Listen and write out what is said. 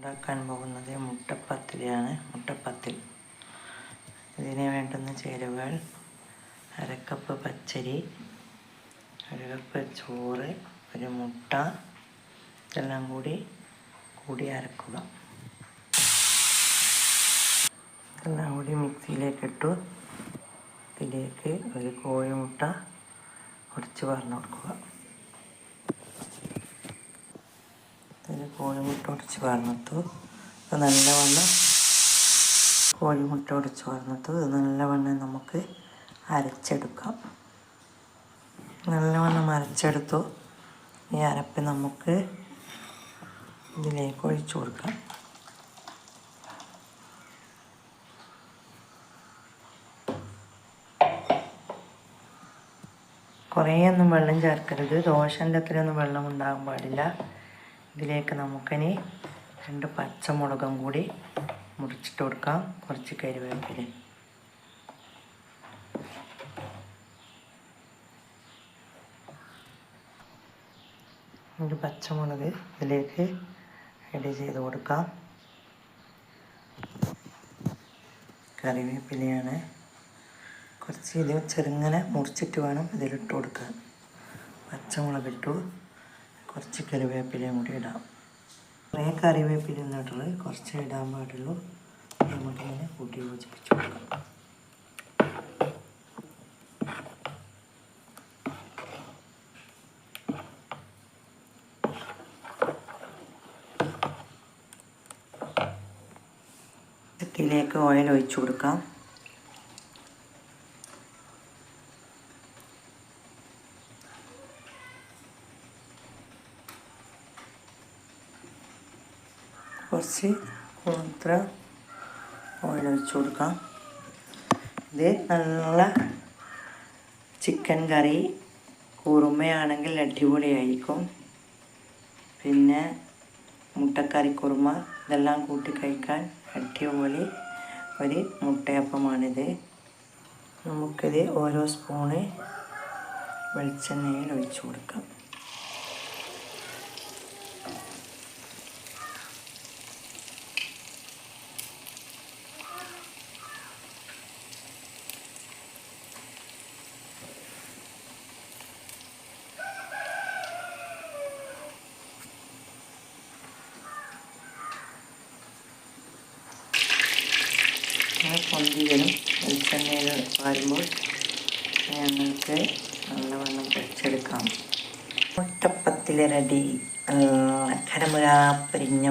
ഉണ്ടാക്കാൻ പോകുന്നത് മുട്ടപ്പത്തിരിയാണ്. മുട്ടപ്പത്തിൽ ഇതിന് വേണ്ടുന്ന ചേരുവകൾ: അരക്കപ്പ് പച്ചരി, 1 കപ്പ് ചോറ്, 1 മുട്ട. ഇതെല്ലാം കൂടി അരക്കുക. ഇതെല്ലാം കൂടി മിക്സിയിലേക്ക് ഇട്ടു ഇതിലേക്ക് 1 കോഴിമുട്ട ഉടച്ച് പറഞ്ഞു കൊടുക്കുക. കോഴിമുട്ട ഉടച്ച് പറഞ്ഞിട്ട് നല്ലവണ്ണം നമുക്ക് അരച്ചെടുക്കാം. നല്ലവണ്ണം അരച്ചെടുത്തു. ഈ അരപ്പ് നമുക്ക് ഇതിലേക്ക് ഒഴിച്ചു കൊടുക്കാം. കുറേയൊന്നും വെള്ളം ചേർക്കരുത്. ദോശൻ്റെ അത്രയൊന്നും വെള്ളം ഉണ്ടാകാൻ പാടില്ല. ഇതിലേക്ക് നമുക്കിനി 2 പച്ചമുളകും കൂടി മുറിച്ചിട്ട് കൊടുക്കാം. കുറച്ച് കറിവേപ്പില. ഒരു പച്ചമുളക് ഇതിലേക്ക് ആഡ് ചെയ്ത് കൊടുക്കാം. കറിവേപ്പിലയാണ്. കുറച്ച് ഇത് ചെറുങ്ങനെ മുറിച്ചിട്ട് വേണം ഇതിലിട്ട് കൊടുക്കാൻ. പച്ചമുളക് ഇട്ടു. കുറച്ച് കറിവേപ്പിലയും കൂടി ഇടാം. കുറേ കറിവേപ്പില ഇട്ടിട്ട് കുറച്ച് ഇടാൻ പാടുള്ളൂ. നമുക്കിങ്ങനെ കൂട്ടി യോജിപ്പിച്ച് കൊടുക്കാം. ഇതിലേക്ക് ഓയിൽ ഒഴിച്ചു കൊടുക്കാം. കുറച്ച് മാത്രം ഓയിൽ ഒഴിച്ചു കൊടുക്കാം. ഇത് നല്ല ചിക്കൻ കറി കുറുമയാണെങ്കിൽ അടിപൊളിയായിരിക്കും. പിന്നെ മുട്ടക്കറി കുറുമ ഇതെല്ലാം കൂട്ടി കഴിക്കാൻ അടിപൊളി ഒരു മുട്ടയപ്പമാണിത്. നമുക്കിത് ഓരോ സ്പൂണ് വെളിച്ചെണ്ണയിൽ ഒഴിച്ചു കൊടുക്കാം. പൊന്തി വരും. വെളിച്ചെണ്ണയിൽ വരുമ്പോൾ ഞങ്ങൾക്ക് നല്ലവണ്ണം പൊരിച്ചെടുക്കാം. മുട്ടപ്പത്തിൽ റെഡി. കരമുര പൊരിഞ്ഞ